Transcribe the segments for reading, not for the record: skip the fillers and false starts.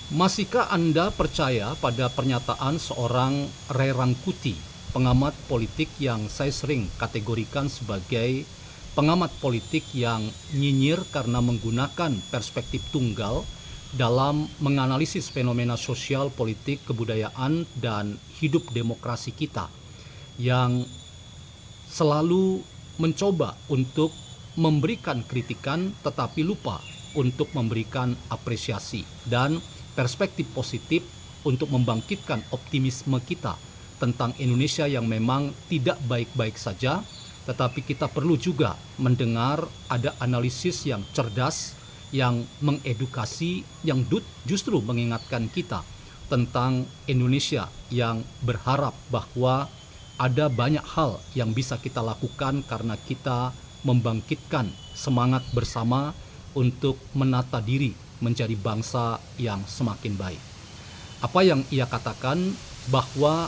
Masihkah Anda percaya pada pernyataan seorang Ray Rangkuti, pengamat politik yang saya sering kategorikan sebagai pengamat politik yang nyinyir karena menggunakan perspektif tunggal dalam menganalisis fenomena sosial, politik, kebudayaan, dan hidup demokrasi kita, yang selalu mencoba untuk memberikan kritikan tetapi lupa untuk memberikan apresiasi dan perspektif positif untuk membangkitkan optimisme kita tentang Indonesia yang memang tidak baik-baik saja, tetapi kita perlu juga mendengar ada analisis yang cerdas, yang mengedukasi, yang justru mengingatkan kita tentang Indonesia yang berharap bahwa ada banyak hal yang bisa kita lakukan karena kita membangkitkan semangat bersama untuk menata diri menjadi bangsa yang semakin baik. Apa yang ia katakan bahwa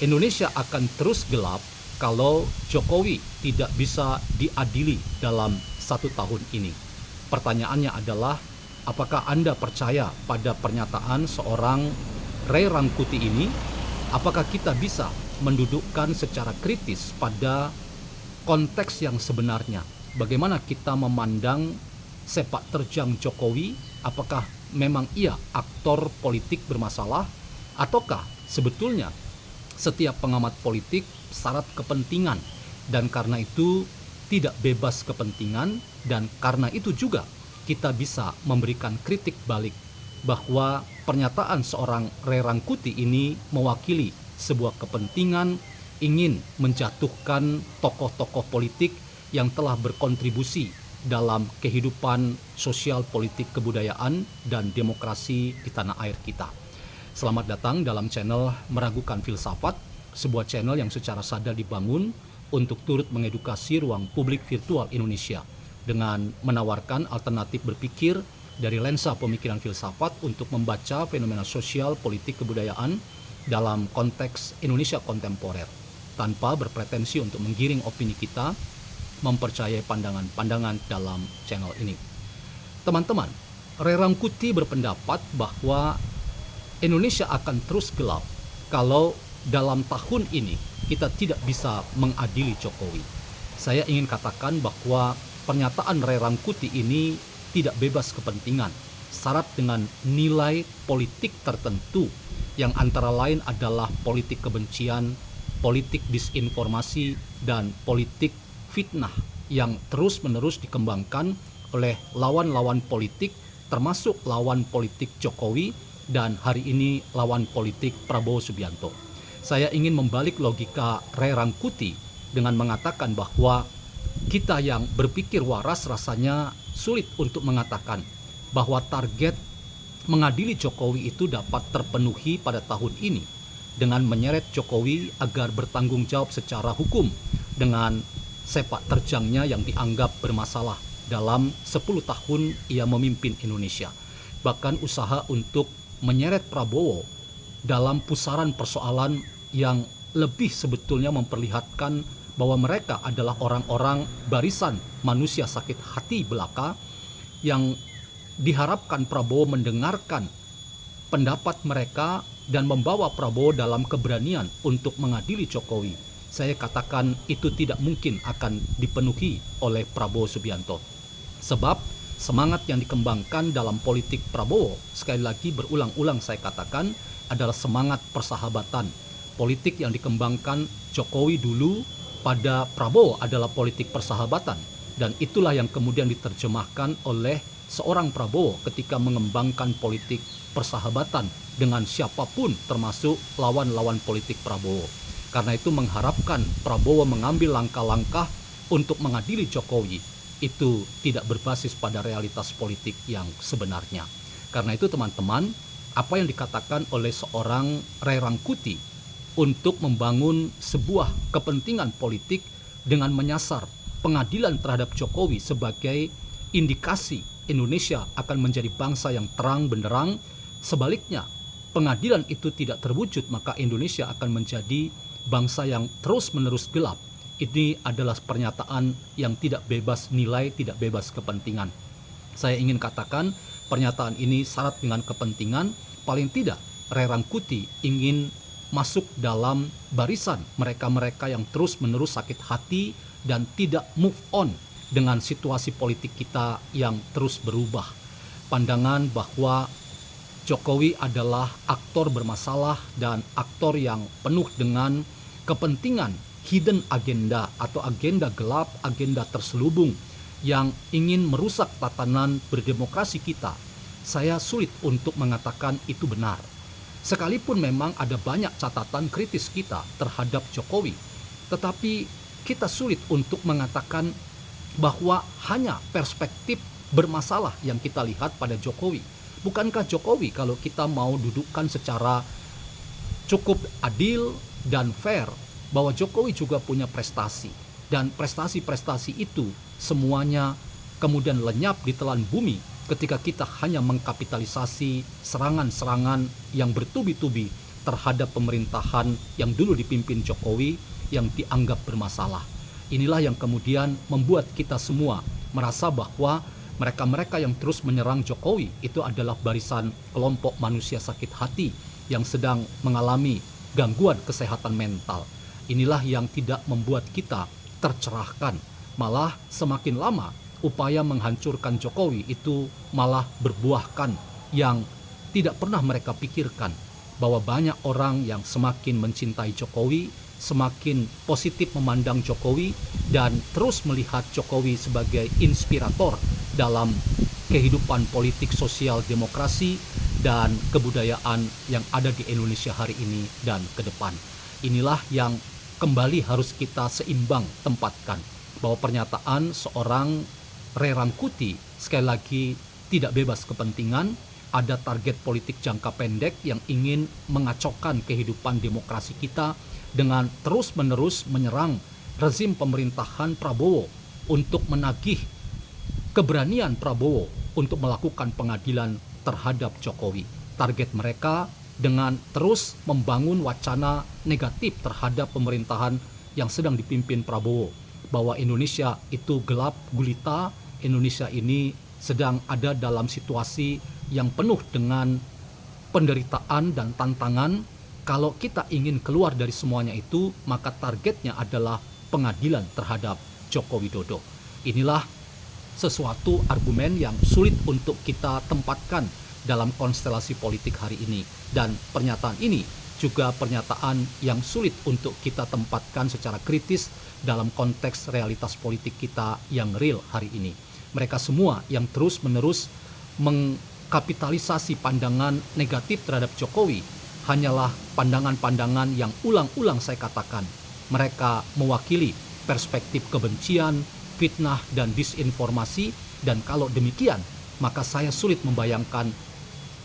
Indonesia akan terus gelap kalau Jokowi tidak bisa diadili dalam 1 tahun ini. Pertanyaannya adalah, apakah Anda percaya pada pernyataan seorang Ray Rangkuti ini? Apakah kita bisa mendudukkan secara kritis pada konteks yang sebenarnya? Bagaimana kita memandang sepak terjang Jokowi? Apakah memang ia aktor politik bermasalah, ataukah sebetulnya setiap pengamat politik syarat kepentingan, dan karena itu tidak bebas kepentingan, dan karena itu juga kita bisa memberikan kritik balik bahwa pernyataan seorang Ray Rangkuti ini mewakili sebuah kepentingan ingin menjatuhkan tokoh-tokoh politik yang telah berkontribusi dalam kehidupan sosial, politik, kebudayaan, dan demokrasi di tanah air kita. Selamat datang dalam channel Meragukan Filsafat, sebuah channel yang secara sadar dibangun untuk turut mengedukasi ruang publik virtual Indonesia dengan menawarkan alternatif berpikir dari lensa pemikiran filsafat untuk membaca fenomena sosial, politik, kebudayaan dalam konteks Indonesia kontemporer, tanpa berpretensi untuk menggiring opini kita mempercayai pandangan-pandangan dalam channel ini. Teman-teman, Ray Rangkuti berpendapat bahwa Indonesia akan terus gelap kalau dalam tahun ini kita tidak bisa mengadili Jokowi. Saya ingin katakan bahwa pernyataan Ray Rangkuti ini tidak bebas kepentingan, syarat dengan nilai politik tertentu yang antara lain adalah politik kebencian, politik disinformasi, dan politik fitnah yang terus-menerus dikembangkan oleh lawan-lawan politik, termasuk lawan politik Jokowi dan hari ini lawan politik Prabowo Subianto. Saya ingin membalik logika Ray Rangkuti dengan mengatakan bahwa kita yang berpikir waras rasanya sulit untuk mengatakan bahwa target mengadili Jokowi itu dapat terpenuhi pada tahun ini dengan menyeret Jokowi agar bertanggung jawab secara hukum dengan sepak terjangnya yang dianggap bermasalah dalam 10 tahun ia memimpin Indonesia. Bahkan usaha untuk menyeret Prabowo dalam pusaran persoalan yang lebih sebetulnya memperlihatkan bahwa mereka adalah orang-orang barisan manusia sakit hati belaka yang diharapkan Prabowo mendengarkan pendapat mereka dan membawa Prabowo dalam keberanian untuk mengadili Jokowi. Saya katakan itu tidak mungkin akan dipenuhi oleh Prabowo Subianto. Sebab semangat yang dikembangkan dalam politik Prabowo, sekali lagi berulang-ulang saya katakan, adalah semangat persahabatan. Politik yang dikembangkan Jokowi dulu pada Prabowo adalah politik persahabatan. Dan itulah yang kemudian diterjemahkan oleh seorang Prabowo ketika mengembangkan politik persahabatan dengan siapapun termasuk lawan-lawan politik Prabowo. Karena itu mengharapkan Prabowo mengambil langkah-langkah untuk mengadili Jokowi itu tidak berbasis pada realitas politik yang sebenarnya. Karena itu teman-teman, apa yang dikatakan oleh seorang Ray Rangkuti untuk membangun sebuah kepentingan politik dengan menyasar pengadilan terhadap Jokowi sebagai indikasi Indonesia akan menjadi bangsa yang terang benderang, sebaliknya pengadilan itu tidak terwujud maka Indonesia akan menjadi bangsa yang terus-menerus gelap. Ini adalah pernyataan yang tidak bebas nilai, tidak bebas kepentingan. Saya ingin katakan pernyataan ini syarat dengan kepentingan, paling tidak Ray Rangkuti ingin masuk dalam barisan mereka-mereka yang terus-menerus sakit hati dan tidak move on dengan situasi politik kita yang terus berubah. Pandangan bahwa Jokowi adalah aktor bermasalah dan aktor yang penuh dengan kepentingan hidden agenda atau agenda gelap, agenda terselubung yang ingin merusak tatanan berdemokrasi kita. Saya sulit untuk mengatakan itu benar. Sekalipun memang ada banyak catatan kritis kita terhadap Jokowi, tetapi kita sulit untuk mengatakan bahwa hanya perspektif bermasalah yang kita lihat pada Jokowi. Bukankah Jokowi, kalau kita mau dudukkan secara cukup adil dan fair, bahwa Jokowi juga punya prestasi, dan prestasi-prestasi itu semuanya kemudian lenyap di telan bumi ketika kita hanya mengkapitalisasi serangan-serangan yang bertubi-tubi terhadap pemerintahan yang dulu dipimpin Jokowi yang dianggap bermasalah. Inilah yang kemudian membuat kita semua merasa bahwa mereka-mereka yang terus menyerang Jokowi itu adalah barisan kelompok manusia sakit hati yang sedang mengalami gangguan kesehatan mental. Inilah yang tidak membuat kita tercerahkan. Malah semakin lama upaya menghancurkan Jokowi itu malah berbuahkan yang tidak pernah mereka pikirkan, bahwa banyak orang yang semakin mencintai Jokowi, semakin positif memandang Jokowi, dan terus melihat Jokowi sebagai inspirator dalam kehidupan politik sosial demokrasi dan kebudayaan yang ada di Indonesia hari ini dan ke depan. Inilah yang kembali harus kita seimbang tempatkan, bahwa pernyataan seorang Ray Rangkuti sekali lagi tidak bebas kepentingan, ada target politik jangka pendek yang ingin mengacaukan kehidupan demokrasi kita dengan terus-menerus menyerang rezim pemerintahan Prabowo untuk menagih keberanian Prabowo untuk melakukan pengadilan terhadap Jokowi. Target mereka dengan terus membangun wacana negatif terhadap pemerintahan yang sedang dipimpin Prabowo, bahwa Indonesia itu gelap gulita, Indonesia ini sedang ada dalam situasi yang penuh dengan penderitaan dan tantangan. Kalau kita ingin keluar dari semuanya itu, maka targetnya adalah pengadilan terhadap Joko Widodo. Inilah sesuatu argumen yang sulit untuk kita tempatkan dalam konstelasi politik hari ini. Dan pernyataan ini juga pernyataan yang sulit untuk kita tempatkan secara kritis dalam konteks realitas politik kita yang real hari ini. Mereka semua yang terus-menerus mengkapitalisasi pandangan negatif terhadap Jokowi hanyalah pandangan-pandangan yang ulang-ulang saya katakan. Mereka mewakili perspektif kebencian, fitnah, dan disinformasi, dan kalau demikian, maka saya sulit membayangkan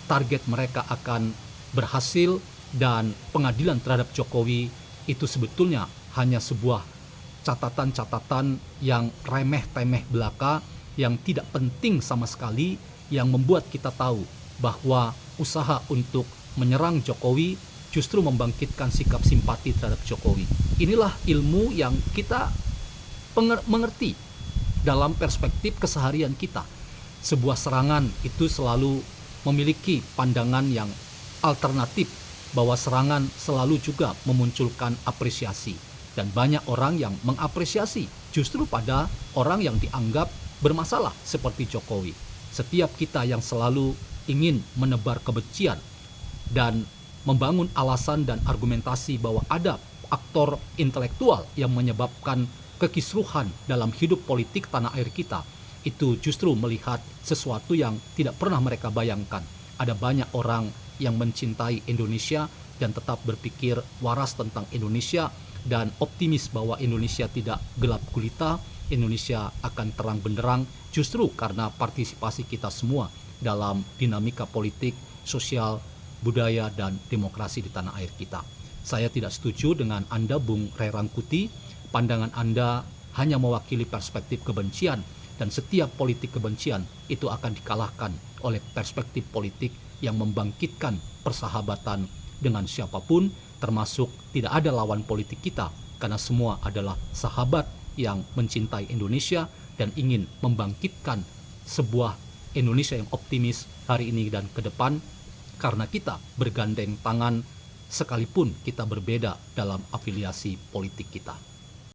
target mereka akan berhasil dan pengadilan terhadap Jokowi itu sebetulnya hanya sebuah catatan-catatan yang remeh-temeh belaka, yang tidak penting sama sekali, yang membuat kita tahu bahwa usaha untuk menyerang Jokowi justru membangkitkan sikap simpati terhadap Jokowi. Inilah ilmu yang kita mengerti dalam perspektif keseharian kita. Sebuah serangan itu selalu memiliki pandangan yang alternatif, bahwa serangan selalu juga memunculkan apresiasi. Dan banyak orang yang mengapresiasi justru pada orang yang dianggap bermasalah seperti Jokowi. Setiap kita yang selalu ingin menebar kebencian dan membangun alasan dan argumentasi bahwa ada aktor intelektual yang menyebabkan kekisruhan dalam hidup politik tanah air kita, itu justru melihat sesuatu yang tidak pernah mereka bayangkan. Ada banyak orang yang mencintai Indonesia dan tetap berpikir waras tentang Indonesia dan optimis bahwa Indonesia tidak gelap gulita, Indonesia akan terang benderang justru karena partisipasi kita semua dalam dinamika politik, sosial, budaya, dan demokrasi di tanah air kita. Saya tidak setuju dengan Anda, Bung Ray Rangkuti. Pandangan Anda hanya mewakili perspektif kebencian, dan setiap politik kebencian itu akan dikalahkan oleh perspektif politik yang membangkitkan persahabatan dengan siapapun, termasuk tidak ada lawan politik kita, karena semua adalah sahabat yang mencintai Indonesia dan ingin membangkitkan sebuah Indonesia yang optimis hari ini dan ke depan, karena kita bergandeng tangan sekalipun kita berbeda dalam afiliasi politik kita.